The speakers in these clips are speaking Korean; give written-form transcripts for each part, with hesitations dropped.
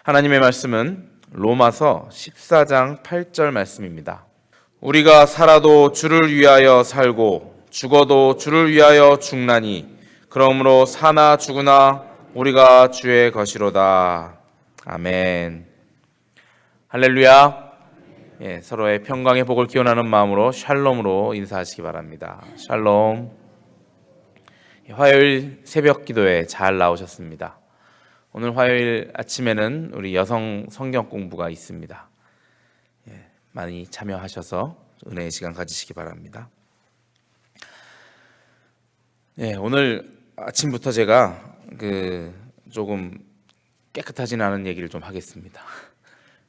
하나님의 말씀은 로마서 14장 8절 말씀입니다. 우리가 살아도 주를 위하여 살고 죽어도 주를 위하여 죽나니 그러므로 사나 죽으나 우리가 주의 것이로다. 아멘. 할렐루야. 서로의 평강의 복을 기원하는 마음으로 샬롬으로 인사하시기 바랍니다. 샬롬. 화요일 새벽 기도에 잘 나오셨습니다. 오늘 화요일 아침에는 우리 여성 성경 공부가 있습니다. 많이 참여하셔서 은혜의 시간 가지시기 바랍니다. 오늘 아침부터 제가 조금 깨끗하진 않은 얘기를 좀 하겠습니다.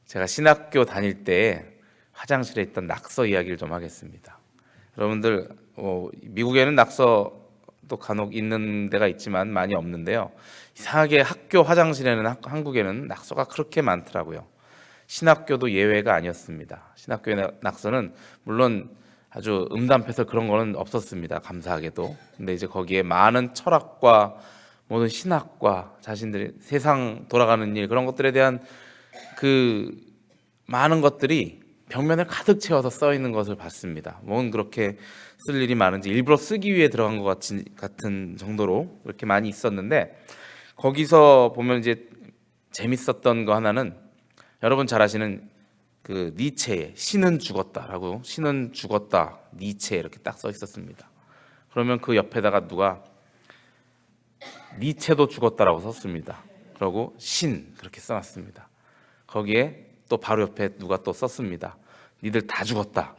제가 신학교 다닐 때 화장실에 있던 낙서 이야기를 좀 하겠습니다. 여러분들 미국에는 낙서도 간혹 있는 데가 있지만 많이 없는데요. 이상하게 학교 화장실에는 한국에는 낙서가 그렇게 많더라고요. 신학교도 예외가 아니었습니다. 신학교의 낙서는 물론 아주 음담패서 그런 거는 없었습니다. 감사하게도. 근데 이제 거기에 많은 철학과 모든 신학과 자신들의 세상 돌아가는 일 그런 것들에 대한 그 많은 것들이 벽면을 가득 채워서 써 있는 것을 봤습니다. 뭔 그렇게 쓸 일이 많은지 일부러 쓰기 위해 들어간 것 같은 정도로 그렇게 많이 있었는데, 거기서 보면 이제 재밌었던 거 하나는 여러분 잘 아시는 그 니체의 신은 죽었다라고, 신은 죽었다 니체 이렇게 딱 써 있었습니다. 그러면 그 옆에다가 누가 니체도 죽었다라고 썼습니다. 그러고 신 그렇게 써놨습니다. 거기에 또 바로 옆에 누가 또 썼습니다. 니들 다 죽었다.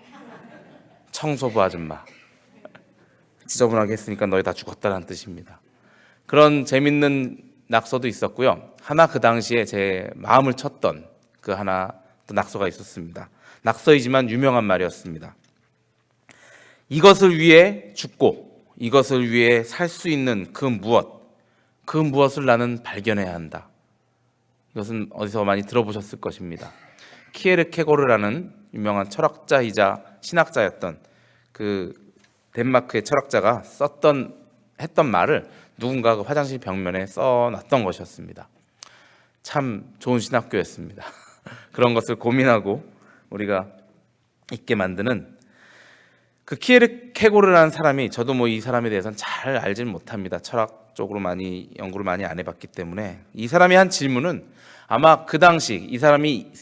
청소부 아줌마. 지저분하게 했으니까 너희 다 죽었다라는 뜻입니다. 그런 재밌는 낙서도 있었고요. 하나 그 당시에 제 마음을 쳤던 그 하나 또 낙서가 있었습니다. 낙서이지만 유명한 말이었습니다. 이것을 위해 죽고 이것을 위해 살 수 있는 그 무엇을 나는 발견해야 한다. 이것은 어디서 많이 들어보셨을 것입니다. 키에르케고르라는 유명한 철학자이자 신학자였던 그 덴마크의 철학자가 했던 말을 누군가 그 화장실 벽면에 써놨던 것이었습니다. 참 좋은 신학교였습니다. 그런 것을 고민하고 우리가 있게 만드는 그 키에르케고르라는 사람이, 저도 이 사람에 대해서는 잘 알지는 못합니다. 철학 쪽으로 많이 연구를 많이 안 해봤기 때문에. 이 사람이 한 질문은 아마 그 당시 이 사람이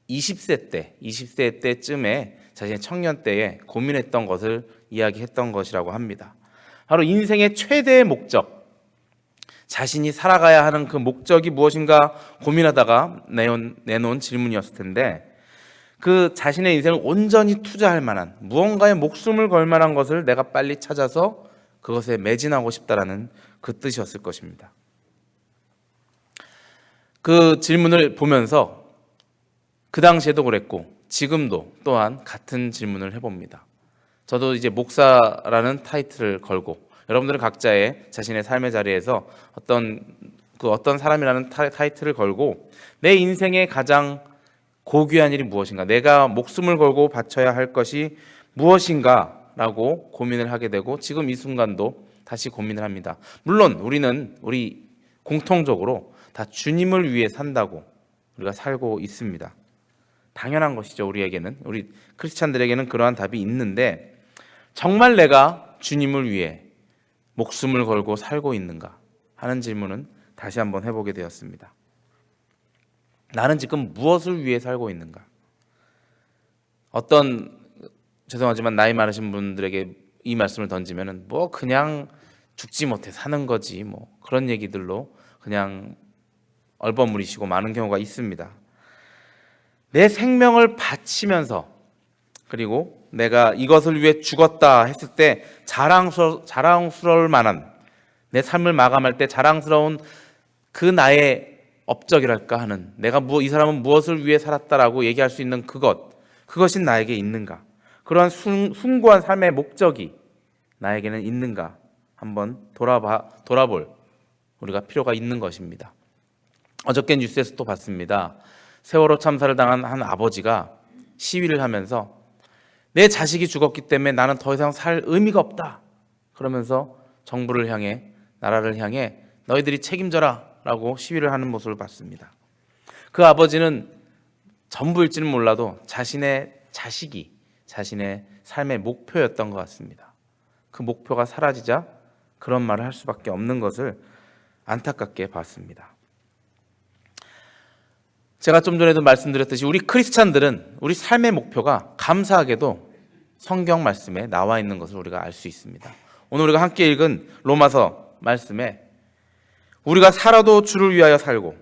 20세 때쯤에 자신의 청년 때에 고민했던 것을 이야기했던 것이라고 합니다. 바로 인생의 최대의 목적, 자신이 살아가야 하는 그 목적이 무엇인가 고민하다가 내놓은 질문이었을 텐데, 그 자신의 인생을 온전히 투자할 만한, 무언가에 목숨을 걸 만한 것을 내가 빨리 찾아서 그것에 매진하고 싶다라는 그 뜻이었을 것입니다. 그 질문을 보면서 그 당시에도 그랬고 지금도 또한 같은 질문을 해봅니다. 저도 이제 목사라는 타이틀을 걸고, 여러분들은 각자의 자신의 삶의 자리에서 어떤 사람이라는 타이틀을 걸고 내 인생의 가장 고귀한 일이 무엇인가, 내가 목숨을 걸고 바쳐야 할 것이 무엇인가 라고 고민을 하게 되고, 지금 이 순간도 다시 고민을 합니다. 물론 우리 공통적으로 다 주님을 위해 산다고 우리가 살고 있습니다. 당연한 것이죠. 우리 크리스찬들에게는 그러한 답이 있는데, 정말 내가 주님을 위해 목숨을 걸고 살고 있는가 하는 질문은 다시 한번 해보게 되었습니다. 나는 지금 무엇을 위해 살고 있는가? 죄송하지만 나이 많으신 분들에게 이 말씀을 던지면은 그냥 죽지 못해 사는 거지 그런 얘기들로 그냥 얼버무리시고 많은 경우가 있습니다. 내 생명을 바치면서, 그리고 내가 이것을 위해 죽었다 했을 때 자랑스러울 만한, 내 삶을 마감할 때 자랑스러운 그 나의 업적이랄까 하는, 내가 이 사람은 무엇을 위해 살았다라고 얘기할 수 있는 그것이 나에게 있는가, 그러한 숭고한 삶의 목적이 나에게는 있는가 한번 돌아볼 우리가 필요가 있는 것입니다. 어저께 뉴스에서 또 봤습니다. 세월호 참사를 당한 한 아버지가 시위를 하면서 내 자식이 죽었기 때문에 나는 더 이상 살 의미가 없다 그러면서 정부를 향해, 나라를 향해 너희들이 책임져라 라고 시위를 하는 모습을 봤습니다. 그 아버지는 전부일지는 몰라도 자신의 자식이 자신의 삶의 목표였던 것 같습니다. 그 목표가 사라지자 그런 말을 할 수밖에 없는 것을 안타깝게 봤습니다. 제가 좀 전에도 말씀드렸듯이 우리 크리스찬들은 우리 삶의 목표가 감사하게도 성경 말씀에 나와 있는 것을 우리가 알 수 있습니다. 오늘 우리가 함께 읽은 로마서 말씀에 우리가 살아도 주를 위하여 살고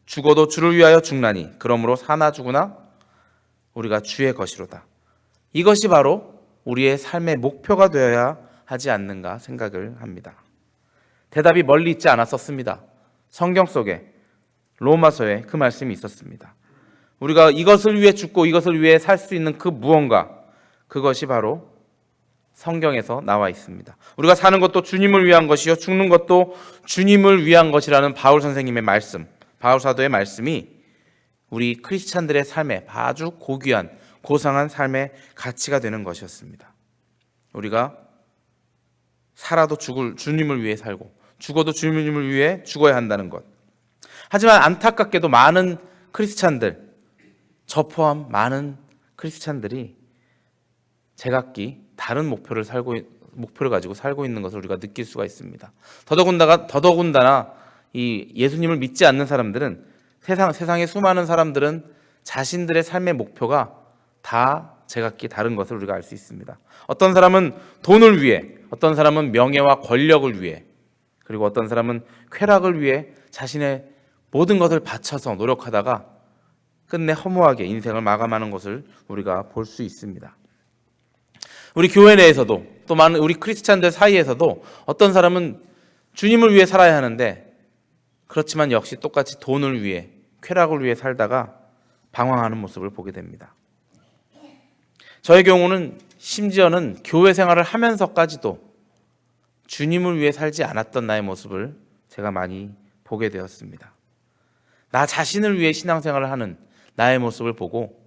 죽어도 주를 위하여 죽나니 그러므로 사나 죽으나 우리가 주의 것이로다. 이것이 바로 우리의 삶의 목표가 되어야 하지 않는가 생각을 합니다. 대답이 멀리 있지 않았었습니다. 성경 속에 로마서에 그 말씀이 있었습니다. 우리가 이것을 위해 죽고 이것을 위해 살 수 있는 그 무언가, 그것이 바로 성경에서 나와 있습니다. 우리가 사는 것도 주님을 위한 것이요 죽는 것도 주님을 위한 것이라는 바울 선생님의 말씀, 바울 사도의 말씀이 우리 크리스찬들의 삶에 아주 고귀한 고상한 삶의 가치가 되는 것이었습니다. 우리가 살아도 주님을 위해 살고 죽어도 주님을 위해 죽어야 한다는 것. 하지만 안타깝게도 많은 크리스찬들, 저 포함 많은 크리스찬들이 제각기 다른 목표를 가지고 살고 있는 것을 우리가 느낄 수가 있습니다. 더더군다나 이 예수님을 믿지 않는 사람들은 세상의 수많은 사람들은 자신들의 삶의 목표가 다 제각기 다른 것을 우리가 알 수 있습니다. 어떤 사람은 돈을 위해, 어떤 사람은 명예와 권력을 위해, 그리고 어떤 사람은 쾌락을 위해 자신의 모든 것을 바쳐서 노력하다가 끝내 허무하게 인생을 마감하는 것을 우리가 볼 수 있습니다. 우리 교회 내에서도 또 많은 우리 크리스찬들 사이에서도 어떤 사람은 주님을 위해 살아야 하는데 그렇지만 역시 똑같이 돈을 위해 쾌락을 위해 살다가 방황하는 모습을 보게 됩니다. 저의 경우는 심지어는 교회 생활을 하면서까지도 주님을 위해 살지 않았던 나의 모습을 제가 많이 보게 되었습니다. 나 자신을 위해 신앙생활을 하는 나의 모습을 보고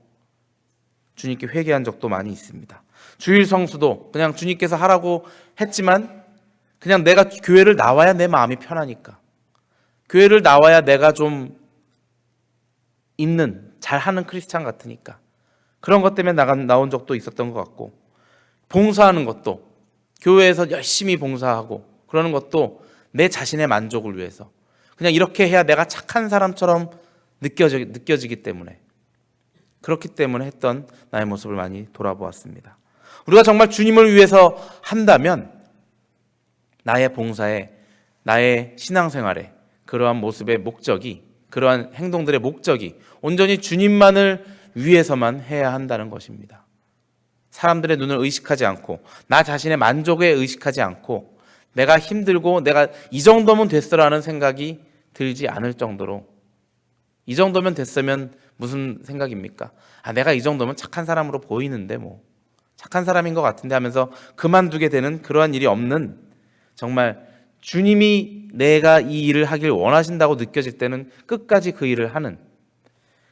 주님께 회개한 적도 많이 있습니다. 주일 성수도 그냥 주님께서 하라고 했지만 그냥 내가 교회를 나와야 내 마음이 편하니까, 교회를 나와야 내가 좀 있는 잘하는 크리스찬 같으니까 그런 것 때문에 나온 적도 있었던 것 같고, 봉사하는 것도 교회에서 열심히 봉사하고 그러는 것도 내 자신의 만족을 위해서 그냥 이렇게 해야 내가 착한 사람처럼 느껴지기 때문에, 그렇기 때문에 했던 나의 모습을 많이 돌아보았습니다. 우리가 정말 주님을 위해서 한다면 나의 봉사에, 나의 신앙생활에 그러한 모습의 목적이, 그러한 행동들의 목적이 온전히 주님만을 위해서만 해야 한다는 것입니다. 사람들의 눈을 의식하지 않고 나 자신의 만족에 의식하지 않고 내가 힘들고 내가 이 정도면 됐어라는 생각이 들지 않을 정도로, 이 정도면 됐으면 무슨 생각입니까? 내가 이 정도면 착한 사람으로 보이는데 뭐 착한 사람인 것 같은데 하면서 그만두게 되는 그러한 일이 없는, 정말 주님이 내가 이 일을 하길 원하신다고 느껴질 때는 끝까지 그 일을 하는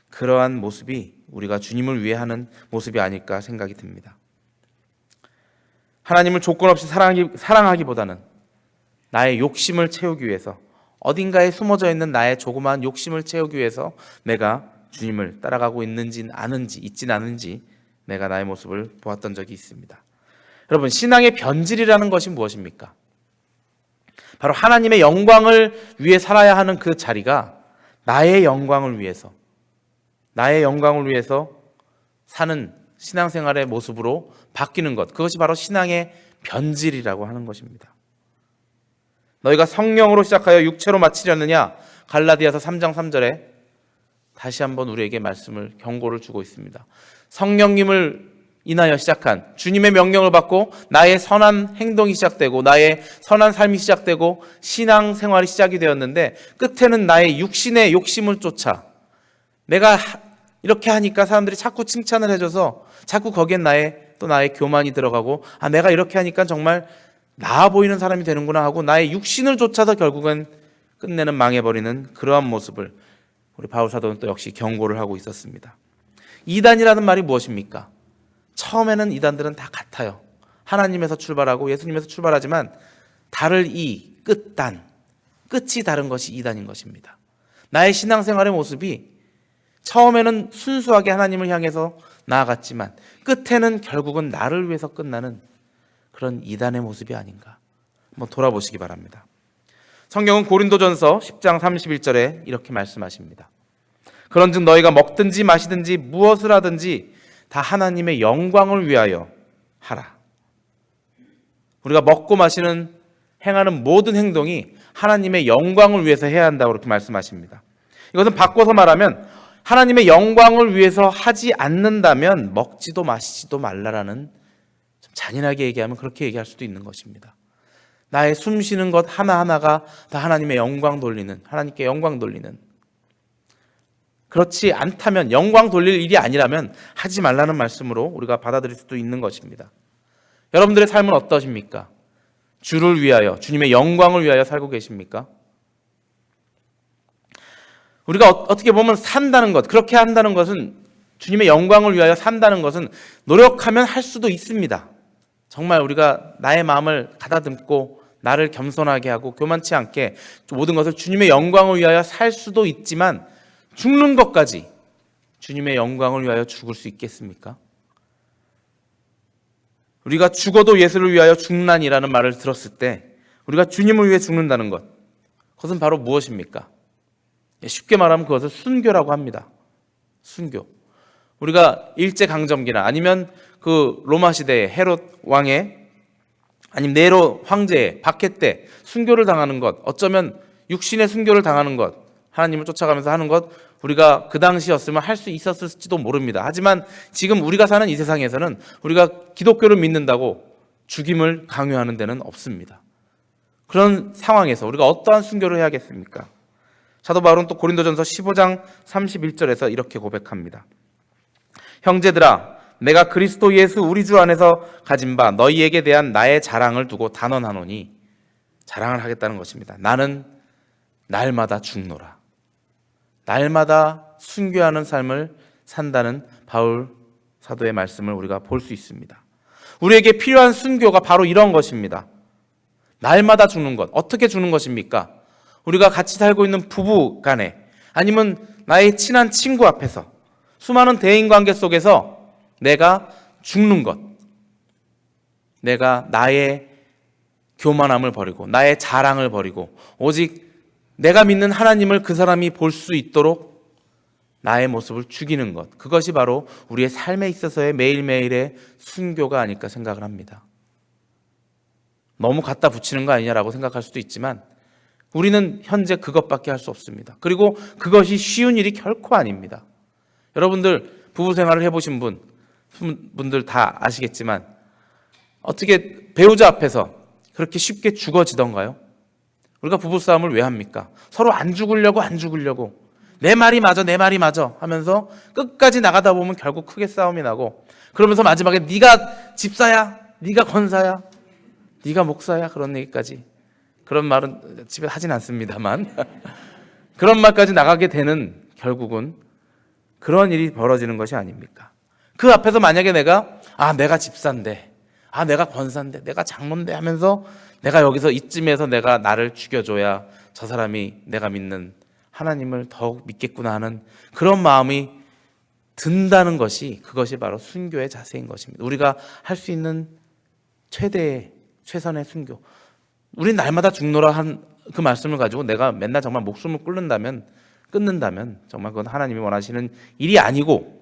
그러한 모습이 우리가 주님을 위해 하는 모습이 아닐까 생각이 듭니다. 하나님을 조건 없이 사랑하기보다는 나의 욕심을 채우기 위해서, 어딘가에 숨어져 있는 나의 조그마한 욕심을 채우기 위해서 내가 주님을 따라가고 있진 않은지 내가 나의 모습을 보았던 적이 있습니다. 여러분, 신앙의 변질이라는 것이 무엇입니까? 바로 하나님의 영광을 위해 살아야 하는 그 자리가 나의 영광을 위해서 사는 신앙생활의 모습으로 바뀌는 것, 그것이 바로 신앙의 변질이라고 하는 것입니다. 너희가 성령으로 시작하여 육체로 마치려느냐? 갈라디아서 3장 3절에 다시 한번 우리에게 말씀을, 경고를 주고 있습니다. 성령님을 인하여 시작한, 주님의 명령을 받고 나의 선한 행동이 시작되고 나의 선한 삶이 시작되고 신앙생활이 시작이 되었는데 끝에는 나의 육신의 욕심을 쫓아 내가 이렇게 하니까 사람들이 자꾸 칭찬을 해줘서 자꾸 거기엔 나의 교만이 들어가고, 내가 이렇게 하니까 정말 나아 보이는 사람이 되는구나 하고 나의 육신을 쫓아서 결국은 끝내는 망해버리는 그러한 모습을 우리 바울 사도는 또 역시 경고를 하고 있었습니다. 이단이라는 말이 무엇입니까? 처음에는 이단들은 다 같아요. 하나님에서 출발하고 예수님에서 출발하지만 다를 이 끝단, 끝이 다른 것이 이단인 것입니다. 나의 신앙생활의 모습이 처음에는 순수하게 하나님을 향해서 나아갔지만 끝에는 결국은 나를 위해서 끝나는 그런 이단의 모습이 아닌가 한번 돌아보시기 바랍니다. 성경은 고린도전서 10장 31절에 이렇게 말씀하십니다. 그런즉 너희가 먹든지 마시든지 무엇을 하든지 다 하나님의 영광을 위하여 하라. 우리가 먹고 마시는 행하는 모든 행동이 하나님의 영광을 위해서 해야 한다고 그렇게 말씀하십니다. 이것은 바꿔서 말하면 하나님의 영광을 위해서 하지 않는다면 먹지도 마시지도 말라라는, 좀 잔인하게 얘기하면 그렇게 얘기할 수도 있는 것입니다. 나의 숨 쉬는 것 하나하나가 다 하나님의 영광 돌리는, 하나님께 영광 돌리는, 그렇지 않다면, 영광 돌릴 일이 아니라면 하지 말라는 말씀으로 우리가 받아들일 수도 있는 것입니다. 여러분들의 삶은 어떠십니까? 주를 위하여, 주님의 영광을 위하여 살고 계십니까? 우리가 어떻게 보면 산다는 것, 그렇게 한다는 것은, 주님의 영광을 위하여 산다는 것은 노력하면 할 수도 있습니다. 정말 우리가 나의 마음을 가다듬고 나를 겸손하게 하고 교만치 않게 모든 것을 주님의 영광을 위하여 살 수도 있지만, 죽는 것까지 주님의 영광을 위하여 죽을 수 있겠습니까? 우리가 죽어도 예수를 위하여 죽나니라는 말을 들었을 때 우리가 주님을 위해 죽는다는 것, 그것은 바로 무엇입니까? 쉽게 말하면 그것을 순교라고 합니다. 순교. 우리가 일제강점기나 아니면 그 로마 시대의 헤롯 왕의, 아니면 네로 황제의 박해 때 순교를 당하는 것, 어쩌면 육신의 순교를 당하는 것, 하나님을 쫓아가면서 하는 것, 우리가 그 당시였으면 할 수 있었을지도 모릅니다. 하지만 지금 우리가 사는 이 세상에서는 우리가 기독교를 믿는다고 죽임을 강요하는 데는 없습니다. 그런 상황에서 우리가 어떠한 순교를 해야겠습니까? 사도 바울은 또 고린도전서 15장 31절에서 이렇게 고백합니다. 형제들아, 내가 그리스도 예수 우리 주 안에서 가진 바 너희에게 대한 나의 자랑을 두고 단언하노니, 자랑을 하겠다는 것입니다. 나는 날마다 죽노라. 날마다 순교하는 삶을 산다는 바울 사도의 말씀을 우리가 볼 수 있습니다. 우리에게 필요한 순교가 바로 이런 것입니다. 날마다 죽는 것. 어떻게 죽는 것입니까? 우리가 같이 살고 있는 부부 간에, 아니면 나의 친한 친구 앞에서, 수많은 대인관계 속에서 내가 죽는 것. 내가 나의 교만함을 버리고 나의 자랑을 버리고 오직 내가 믿는 하나님을 그 사람이 볼 수 있도록 나의 모습을 죽이는 것, 그것이 바로 우리의 삶에 있어서의 매일매일의 순교가 아닐까 생각을 합니다. 너무 갖다 붙이는 거 아니냐라고 생각할 수도 있지만 우리는 현재 그것밖에 할 수 없습니다. 그리고 그것이 쉬운 일이 결코 아닙니다. 여러분들 부부 생활을 해보신 분들 다 아시겠지만 어떻게 배우자 앞에서 그렇게 쉽게 죽어지던가요? 우리가 부부싸움을 왜 합니까? 서로 안 죽으려고 내 말이 맞아 하면서 끝까지 나가다 보면 결국 크게 싸움이 나고, 그러면서 마지막에 네가 집사야, 네가 권사야, 네가 목사야, 그런 얘기까지, 그런 말은 집에 하진 않습니다만 그런 말까지 나가게 되는, 결국은 그런 일이 벌어지는 것이 아닙니까? 그 앞에서 만약에 내가 집사인데, 내가 권사인데, 내가 장로인데 하면서 내가 여기서 이쯤에서 내가 나를 죽여줘야 저 사람이 내가 믿는 하나님을 더욱 믿겠구나 하는 그런 마음이 든다는 것이, 그것이 바로 순교의 자세인 것입니다. 우리가 할 수 있는 최선의 순교. 우리 날마다 죽노라 한 그 말씀을 가지고 내가 맨날 정말 목숨을 끊는다면 정말 그건 하나님이 원하시는 일이 아니고,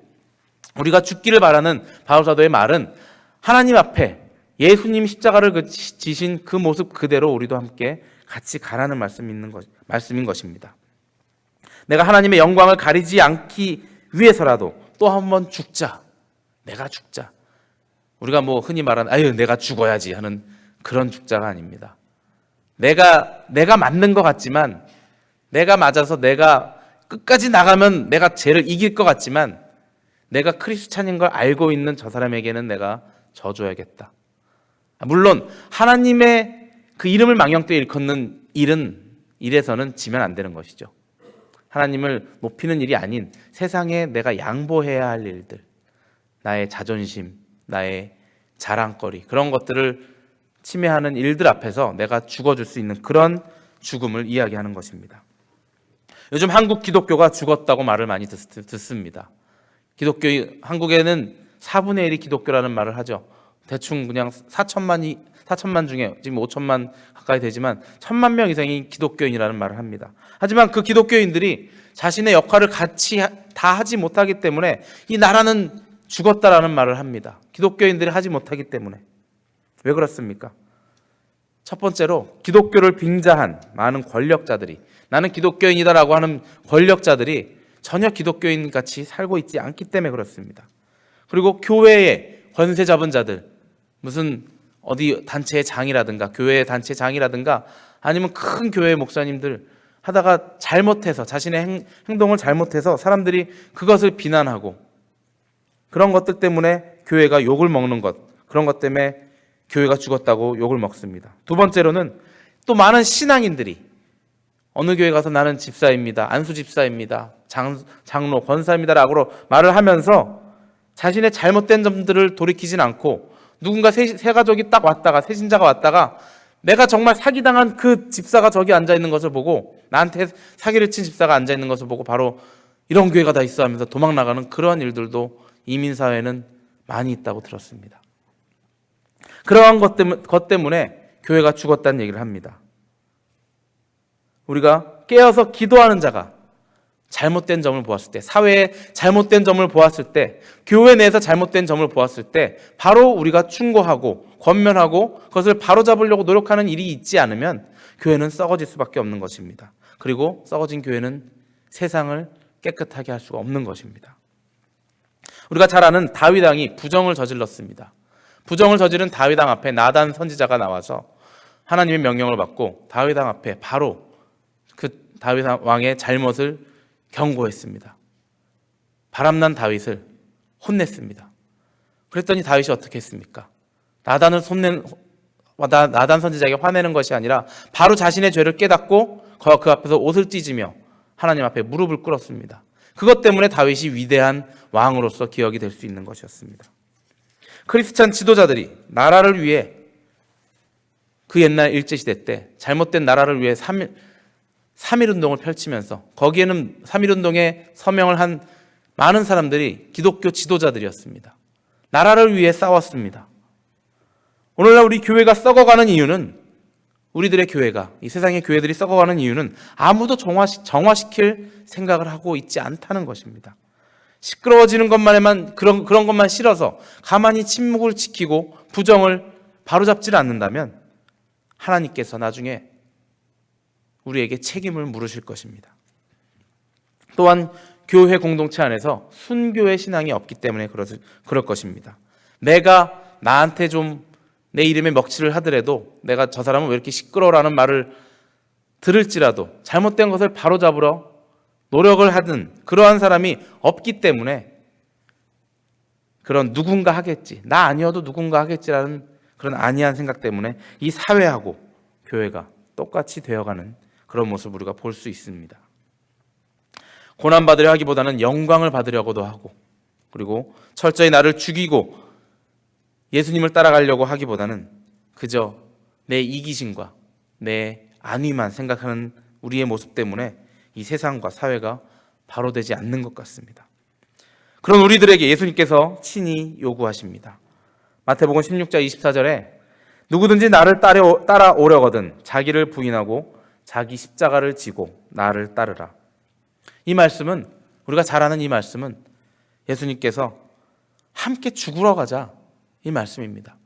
우리가 죽기를 바라는 바울 사도의 말은 하나님 앞에 예수님 십자가를 지신 그 모습 그대로 우리도 함께 같이 가라는 말씀인 것입니다. 내가 하나님의 영광을 가리지 않기 위해서라도 또 한 번 죽자. 내가 죽자. 우리가 흔히 말하는 내가 죽어야지 하는 그런 죽자가 아닙니다. 내가 맞는 것 같지만, 내가 맞아서 내가 끝까지 나가면 내가 죄를 이길 것 같지만, 내가 크리스찬인 걸 알고 있는 저 사람에게는 내가 져줘야겠다. 물론 하나님의 그 이름을 망령되이 일컫는 일에서는 지면 안 되는 것이죠. 하나님을 높이는 일이 아닌 세상에 내가 양보해야 할 일들, 나의 자존심, 나의 자랑거리, 그런 것들을 침해하는 일들 앞에서 내가 죽어줄 수 있는 그런 죽음을 이야기하는 것입니다. 요즘 한국 기독교가 죽었다고 말을 많이 듣습니다. 기독교, 한국에는 4분의 1이 기독교라는 말을 하죠. 대충 그냥 4천만 중에 지금 5천만 가까이 되지만 1,000만 명 이상이 기독교인이라는 말을 합니다. 하지만 그 기독교인들이 자신의 역할을 같이 다 하지 못하기 때문에 이 나라는 죽었다라는 말을 합니다. 기독교인들이 하지 못하기 때문에. 왜 그렇습니까? 첫 번째로 기독교를 빙자한 많은 권력자들이, 나는 기독교인이다라고 하는 권력자들이 전혀 기독교인 같이 살고 있지 않기 때문에 그렇습니다. 그리고 교회의 권세 잡은 자들, 무슨 어디 단체의 장이라든가 교회의 단체 장이라든가 아니면 큰 교회의 목사님들 하다가 잘못해서 자신의 행동을 잘못해서 사람들이 그것을 비난하고 그런 것들 때문에 교회가 욕을 먹는 것, 그런 것 때문에 교회가 죽었다고 욕을 먹습니다. 두 번째로는 또 많은 신앙인들이 어느 교회 가서 나는 집사입니다, 안수 집사입니다, 장로, 권사입니다라고 말을 하면서 자신의 잘못된 점들을 돌이키진 않고 누군가 새 가족이 딱 왔다가 새 신자가 왔다가 내가 정말 사기당한 그 집사가 저기 앉아있는 것을 보고 나한테 사기를 친 집사가 앉아있는 것을 보고 바로 이런 교회가 다 있어 하면서 도망 나가는 그러한 일들도 이민사회는 많이 있다고 들었습니다. 그러한 것 때문에 교회가 죽었다는 얘기를 합니다. 우리가 깨어서 기도하는 자가 잘못된 점을 보았을 때, 사회에 잘못된 점을 보았을 때, 교회 내에서 잘못된 점을 보았을 때 바로 우리가 충고하고 권면하고 그것을 바로잡으려고 노력하는 일이 있지 않으면 교회는 썩어질 수밖에 없는 것입니다. 그리고 썩어진 교회는 세상을 깨끗하게 할 수가 없는 것입니다. 우리가 잘 아는 다윗 왕이 부정을 저질렀습니다. 부정을 저지른 다윗 왕 앞에 나단 선지자가 나와서 하나님의 명령을 받고 다윗 왕 앞에 바로 그 다윗 왕의 잘못을 경고했습니다. 바람난 다윗을 혼냈습니다. 그랬더니 다윗이 어떻게 했습니까? 나단 선지자에게 화내는 것이 아니라 바로 자신의 죄를 깨닫고 그 앞에서 옷을 찢으며 하나님 앞에 무릎을 꿇었습니다. 그것 때문에 다윗이 위대한 왕으로서 기억이 될 수 있는 것이었습니다. 크리스찬 지도자들이 나라를 위해 그 옛날 일제시대 때 잘못된 나라를 위해 3.1운동을 펼치면서 거기에는 3.1운동에 서명을 한 많은 사람들이 기독교 지도자들이었습니다. 나라를 위해 싸웠습니다. 오늘날 우리 교회가 썩어가는 이유는, 우리들의 교회가, 이 세상의 교회들이 썩어가는 이유는 아무도 정화시킬 생각을 하고 있지 않다는 것입니다. 시끄러워지는 것만에만 그런 것만 싫어서 가만히 침묵을 지키고 부정을 바로잡지 않는다면 하나님께서 나중에 우리에게 책임을 물으실 것입니다. 또한 교회 공동체 안에서 순교의 신앙이 없기 때문에 그럴 것입니다. 내가 나한테 좀 내 이름에 먹칠을 하더라도 내가 저 사람은 왜 이렇게 시끄러워라는 말을 들을지라도 잘못된 것을 바로잡으러 노력을 하든 그러한 사람이 없기 때문에 그런 누군가 하겠지, 나 아니어도 누군가 하겠지라는 그런 안이한 생각 때문에 이 사회하고 교회가 똑같이 되어가는 그런 모습을 우리가 볼 수 있습니다. 고난받으려 하기보다는 영광을 받으려고도 하고, 그리고 철저히 나를 죽이고 예수님을 따라가려고 하기보다는 그저 내 이기심과 내 안위만 생각하는 우리의 모습 때문에 이 세상과 사회가 바로 되지 않는 것 같습니다. 그런 우리들에게 예수님께서 친히 요구하십니다. 마태복음 16장 24절에 누구든지 나를 따라오려거든 자기를 부인하고 자기 십자가를 지고 나를 따르라. 이 말씀은, 우리가 잘 아는 이 말씀은 예수님께서 함께 죽으러 가자, 이 말씀입니다.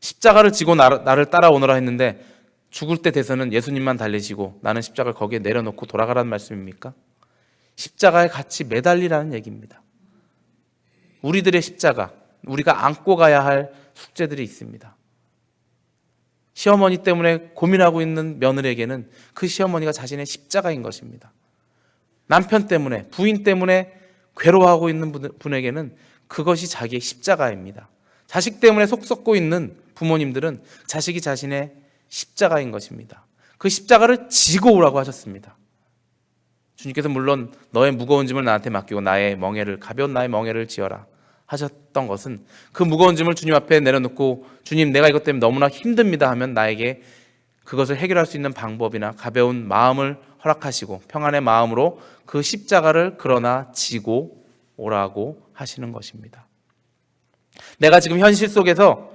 십자가를 지고 나를 따라오너라 했는데 죽을 때 돼서는 예수님만 달리시고 나는 십자가를 거기에 내려놓고 돌아가라는 말씀입니까? 십자가에 같이 매달리라는 얘기입니다. 우리들의 십자가, 우리가 안고 가야 할 숙제들이 있습니다. 시어머니 때문에 고민하고 있는 며느리에게는 그 시어머니가 자신의 십자가인 것입니다. 남편 때문에, 부인 때문에 괴로워하고 있는 분에게는 그것이 자기의 십자가입니다. 자식 때문에 속 썩고 있는 부모님들은 자식이 자신의 십자가인 것입니다. 그 십자가를 지고 오라고 하셨습니다. 주님께서 물론 너의 무거운 짐을 나한테 맡기고 가벼운 나의 멍에를 지어라 하셨던 것은 그 무거운 짐을 주님 앞에 내려놓고 주님 내가 이것 때문에 너무나 힘듭니다 하면 나에게 그것을 해결할 수 있는 방법이나 가벼운 마음을 허락하시고 평안의 마음으로 그 십자가를 그러나 지고 오라고 하시는 것입니다. 내가 지금 현실 속에서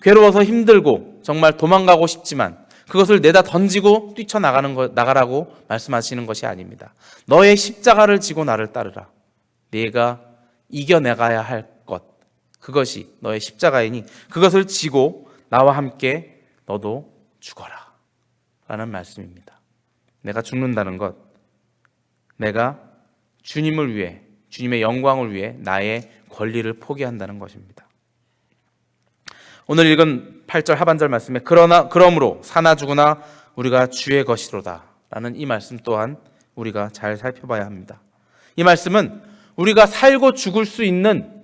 괴로워서 힘들고 정말 도망가고 싶지만 그것을 내다 던지고 나가라고 말씀하시는 것이 아닙니다. 너의 십자가를 지고 나를 따르라. 네가 이겨내가야 할 것, 그것이 너의 십자가이니 그것을 지고 나와 함께 너도 죽어라 라는 말씀입니다. 내가 죽는다는 것, 내가 주님을 위해, 주님의 영광을 위해 나의 권리를 포기한다는 것입니다. 오늘 읽은 8절 하반절 말씀에 그러므로 사나 죽으나 우리가 주의 것이로다 라는 이 말씀 또한 우리가 잘 살펴봐야 합니다. 이 말씀은 우리가 살고 죽을 수 있는,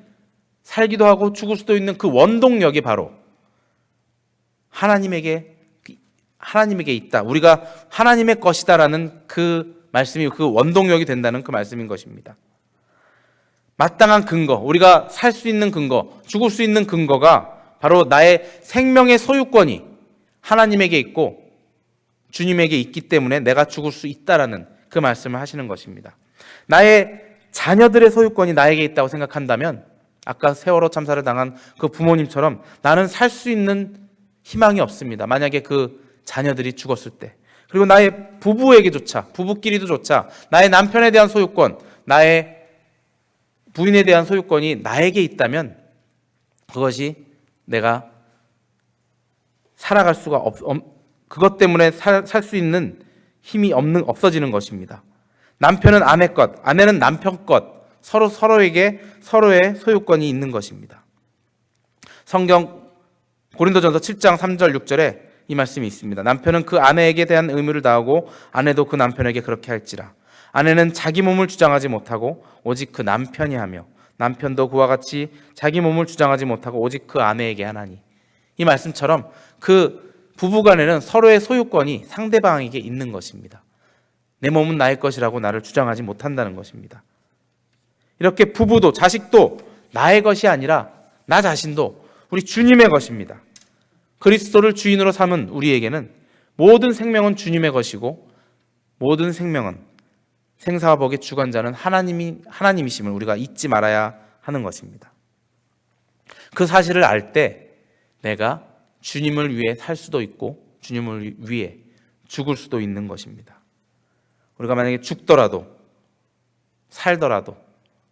살기도 하고 죽을 수도 있는 그 원동력이 바로 하나님에게 있다. 우리가 하나님의 것이다라는 그 말씀이 그 원동력이 된다는 그 말씀인 것입니다. 마땅한 근거, 우리가 살 수 있는 근거, 죽을 수 있는 근거가 바로 나의 생명의 소유권이 하나님에게 있고 주님에게 있기 때문에 내가 죽을 수 있다라는 그 말씀을 하시는 것입니다. 나의 자녀들의 소유권이 나에게 있다고 생각한다면 아까 세월호 참사를 당한 그 부모님처럼 나는 살 수 있는 희망이 없습니다. 만약에 그 자녀들이 죽었을 때, 그리고 나의 부부끼리도조차 나의 남편에 대한 소유권, 나의 부인에 대한 소유권이 나에게 있다면 그것이 내가 살아갈 수가 그것 때문에 살 수 있는 힘이 없어지는 것입니다. 남편은 아내 것, 아내는 남편 것, 서로에게 서로의 소유권이 있는 것입니다. 성경 고린도전서 7장 3절 6절에 이 말씀이 있습니다. 남편은 그 아내에게 대한 의무를 다하고 아내도 그 남편에게 그렇게 할지라. 아내는 자기 몸을 주장하지 못하고 오직 그 남편이 하며 남편도 그와 같이 자기 몸을 주장하지 못하고 오직 그 아내에게 하나니. 이 말씀처럼 그 부부간에는 서로의 소유권이 상대방에게 있는 것입니다. 내 몸은 나의 것이라고 나를 주장하지 못한다는 것입니다. 이렇게 부부도 자식도 나의 것이 아니라 나 자신도 우리 주님의 것입니다. 그리스도를 주인으로 삼은 우리에게는 모든 생명은 주님의 것이고 모든 생명은 생사와 복의 주관자는 하나님이심을 우리가 잊지 말아야 하는 것입니다. 그 사실을 알 때 내가 주님을 위해 살 수도 있고 주님을 위해 죽을 수도 있는 것입니다. 우리가 만약에 죽더라도 살더라도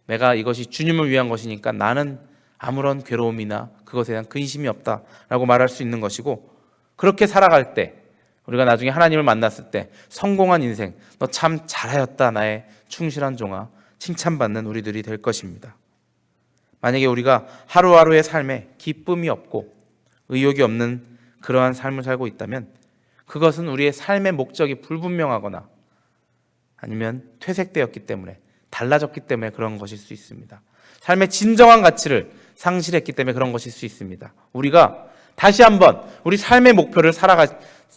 내가 이것이 주님을 위한 것이니까 나는 아무런 괴로움이나 그것에 대한 근심이 없다라고 말할 수 있는 것이고, 그렇게 살아갈 때 우리가 나중에 하나님을 만났을 때 성공한 인생, 너 참 잘하였다 나의 충실한 종아, 칭찬받는 우리들이 될 것입니다. 만약에 우리가 하루하루의 삶에 기쁨이 없고 의욕이 없는 그러한 삶을 살고 있다면 그것은 우리의 삶의 목적이 불분명하거나 아니면 퇴색되었기 때문에, 달라졌기 때문에 그런 것일 수 있습니다. 삶의 진정한 가치를 상실했기 때문에 그런 것일 수 있습니다. 우리가 다시 한번 우리 삶의 목표를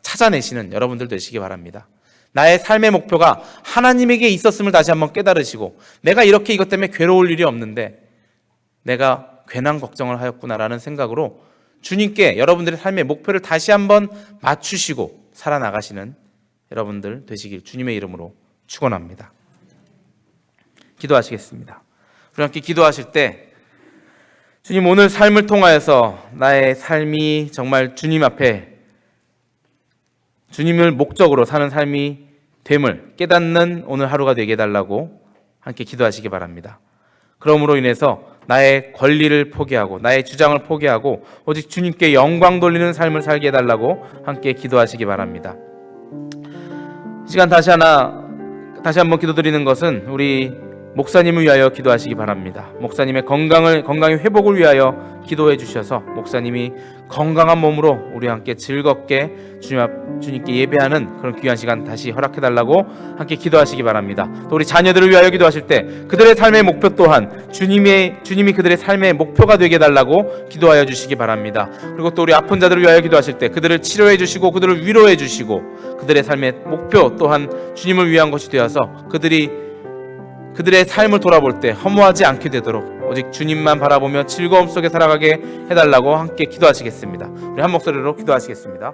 찾아내시는 여러분들 되시기 바랍니다. 나의 삶의 목표가 하나님에게 있었음을 다시 한번 깨달으시고, 내가 이렇게 이것 때문에 괴로울 일이 없는데 내가 괜한 걱정을 하였구나라는 생각으로 주님께 여러분들의 삶의 목표를 다시 한번 맞추시고 살아나가시는 여러분들 되시길 주님의 이름으로 축원합니다. 기도하시겠습니다. 우리 함께 기도하실 때, 주님, 오늘 삶을 통하여서 나의 삶이 정말 주님 앞에 주님을 목적으로 사는 삶이 됨을 깨닫는 오늘 하루가 되게 해달라고 함께 기도하시기 바랍니다. 그러므로 인해서 나의 권리를 포기하고 나의 주장을 포기하고 오직 주님께 영광 돌리는 삶을 살게 해달라고 함께 기도하시기 바랍니다. 이 시간 다시 한번 기도드리는 것은 우리 목사님을 위하여 기도하시기 바랍니다. 목사님의 건강의 회복을 위하여 기도해 주셔서 목사님이 건강한 몸으로 우리와 함께 즐겁게 주님께 예배하는 그런 귀한 시간 다시 허락해달라고 함께 기도하시기 바랍니다. 또 우리 자녀들을 위하여 기도하실 때 그들의 삶의 목표 또한 주님이 그들의 삶의 목표가 되게 해달라고 기도하여 주시기 바랍니다. 그리고 또 우리 아픈 자들을 위하여 기도하실 때 그들을 치료해 주시고 그들을 위로해 주시고 그들의 삶의 목표 또한 주님을 위한 것이 되어서 그들의 삶을 돌아볼 때 허무하지 않게 되도록 오직 주님만 바라보며 즐거움 속에 살아가게 해달라고 함께 기도하시겠습니다. 우리 한 목소리로 기도하시겠습니다.